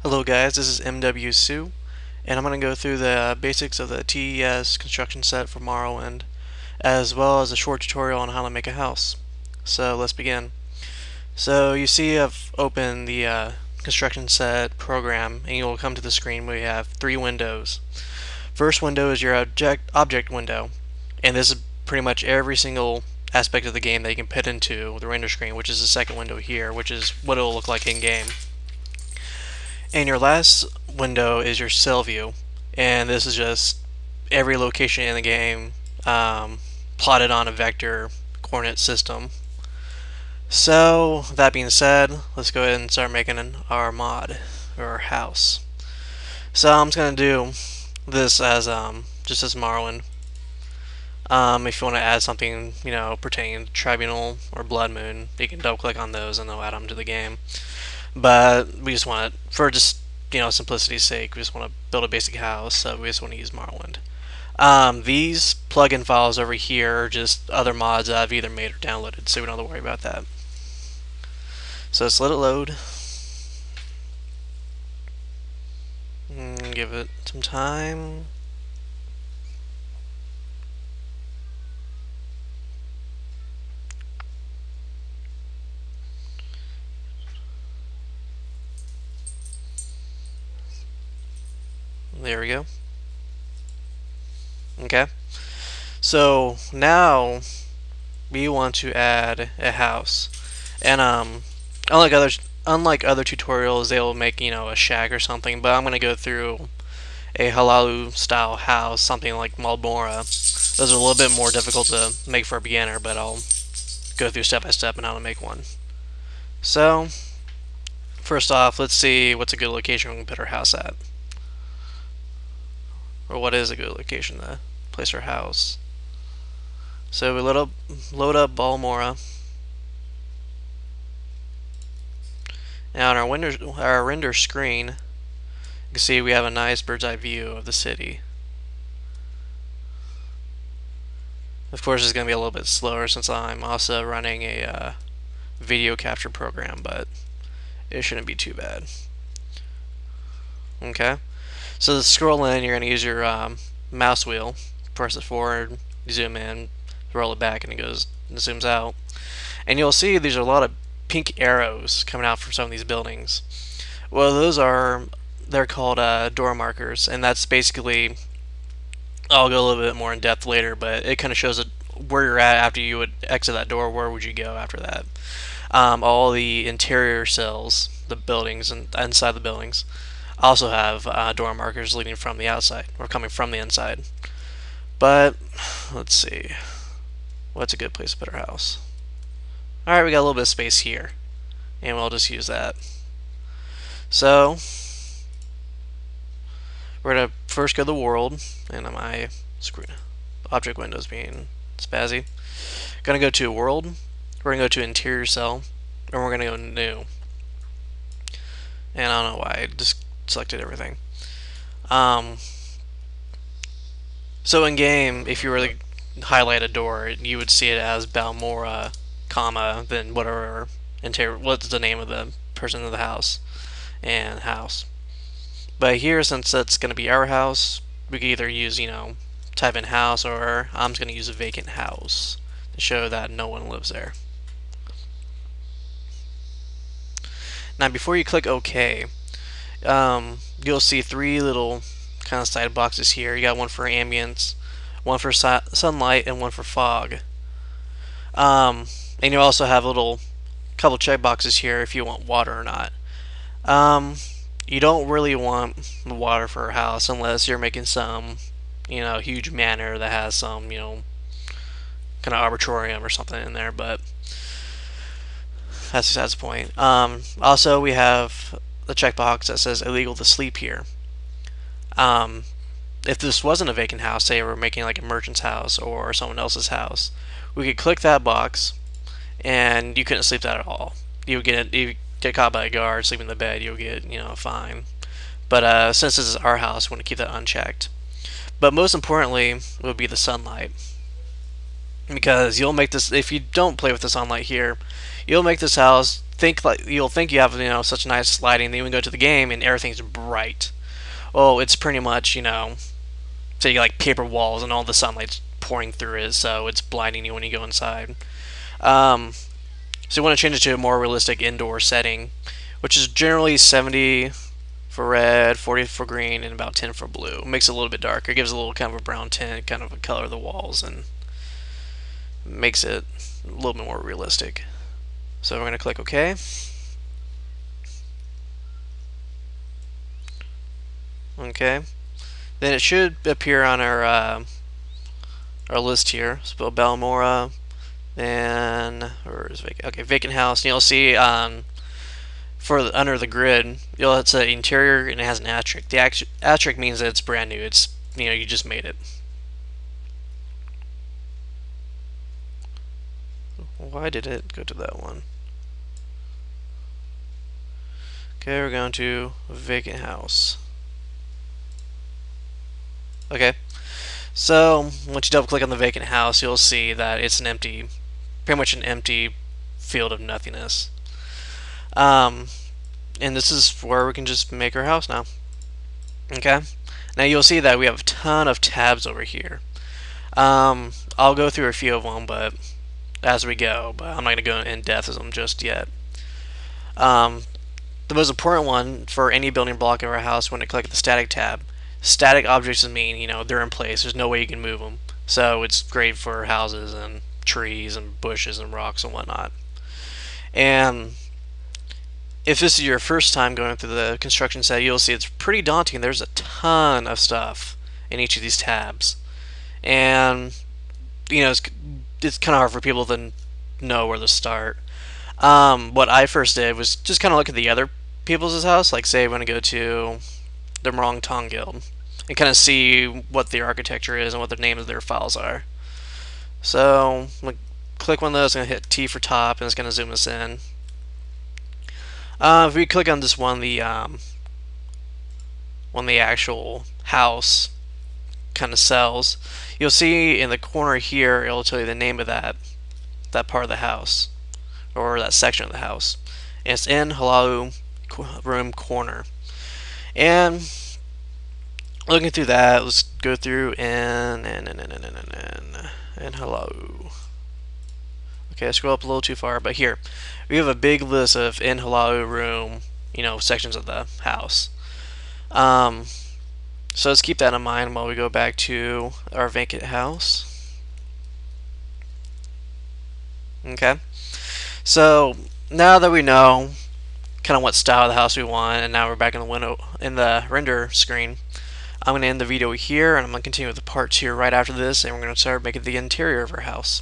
Hello guys, this is MW Sue, and I'm going to go through the basics of the TES Construction Set for Morrowind, as well as a short tutorial on how to make a house. So let's begin. So you see I've opened the Construction Set program, and you'll come to the screen where you have three windows. First window is your object window, and this is pretty much every single aspect of the game that you can put into the render screen, which is the second window here, which is what it will look like in game. And your last window is your cell view, and this is just every location in the game plotted on a vector coordinate system. So that being said, let's go ahead and start making our mod or our house. So I'm just gonna do this as just as Morrowind. If you want to add something, pertaining to Tribunal or Blood Moon, you can double click on those and they'll add them to the game. But we just want to, for just simplicity's sake, we just want to build a basic house, so we just want to use Morrowind. These plugin files over here are just other mods that I've either made or downloaded, so we don't have to worry about that. So let's let it load. Give it some time. There we go. Okay. So now we want to add a house, and unlike other tutorials, they'll make a shack or something. But I'm gonna go through a halalu style house, something like Balmora. Those are a little bit more difficult to make for a beginner, but I'll go through step by step on how to make one. So first off, let's see what's a good location we can put our house at. Or what is a good location to place our house. So we load up Balmora. Now on our render screen, you can see we have a nice bird's eye view of the city. Of course, it's going to be a little bit slower since I'm also running a video capture program, but it shouldn't be too bad. Okay. So to scroll in, you're going to use your mouse wheel, press it forward, zoom in, roll it back, and it zooms out. And you'll see there's a lot of pink arrows coming out from some of these buildings. Well, they're called door markers, and that's basically, I'll go a little bit more in depth later, but it kind of shows where you're at after you would exit that door. Where would you go after that? All the interior cells, the buildings, and inside the buildings also have door markers leading from the outside or coming from the inside. But let's see, what's a good place to put our house? Alright, we got a little bit of space here, and we'll just use that. So we're going to first go to the world, and my screen object windows being spazzy. Going to go to world, we're going to go to interior cell, and we're going to go new. And I don't know why, I just selected everything. So in game, if you were to highlight a door, you would see it as Balmora, comma, then whatever interior, what's the name of the person in the house, and house. But here, since that's going to be our house, we can either use, type in house, or I'm just going to use a vacant house to show that no one lives there. Now before you click OK, you'll see three little kind of side boxes here. You got one for ambience, one for sunlight, and one for fog. And you also have a couple check boxes here if you want water or not. You don't really want water for a house unless you're making some, huge manor that has some, kind of arbitorium or something in there, but that's besides the point. Also, we have the checkbox that says illegal to sleep here. If this wasn't a vacant house, say we're making like a merchant's house or someone else's house, we could click that box and you couldn't sleep there at all. You get caught by a guard, sleep in the bed, you'll get, a fine. But since this is our house, we want to keep that unchecked. But most importantly would be the sunlight. because you'll make this, if you don't play with this on light here, you'll make this house you'll think you have, such nice lighting. Then you go to the game and everything's bright. Well, it's pretty much, say like paper walls and all the sunlight's pouring through it, so it's blinding you when you go inside. So you want to change it to a more realistic indoor setting, which is generally 70 for red, 40 for green, and about 10 for blue. It makes it a little bit darker. It gives a little kind of a brown tint, kind of a color of the walls, and makes it a little bit more realistic. So we're going to click OK. Okay. Then it should appear on our list here. Spell Balmora, and where is vacant? Okay, vacant house. And you'll see under the grid, it's an interior and it has an asterisk. The asterisk means that it's brand new. It's you just made it. Why did it go to that one? Okay, we're going to vacant house. Okay, so once you double click on the vacant house, you'll see that it's pretty much an empty field of nothingness. And this is where we can just make our house now. Okay, now you'll see that we have a ton of tabs over here. I'll go through a few of them, but as we go, but I'm not going to go in depth with them just yet. The most important one for any building block of our house, when you click the static tab, static objects mean they're in place. There's no way you can move them. So it's great for houses and trees and bushes and rocks and whatnot. And if this is your first time going through the construction set, you'll see it's pretty daunting. There's a ton of stuff in each of these tabs, and it's kind of hard for people to know where to start. What I first did was just kind of look at the other people's house, like say I want to go to the Morrowind Tong Guild, and kind of see what their architecture is and what the names of their files are. So I'm going to click one of those, I'm going to hit T for top, and it's going to zoom us in. If we click on this one, the actual house kind of cells, you'll see in the corner here, it'll tell you the name of that part of the house, or that section of the house. And it's in Hello Room Corner. And looking through that, let's go through and hello. Okay, I scroll up a little too far, but here we have a big list of in hello room, sections of the house. So let's keep that in mind while we go back to our vacant house. Okay, so now that we know kind of what style of the house we want, and now we're back in the render screen, I'm going to end the video here, and I'm going to continue with the part 2 right after this, and we're going to start making the interior of our house.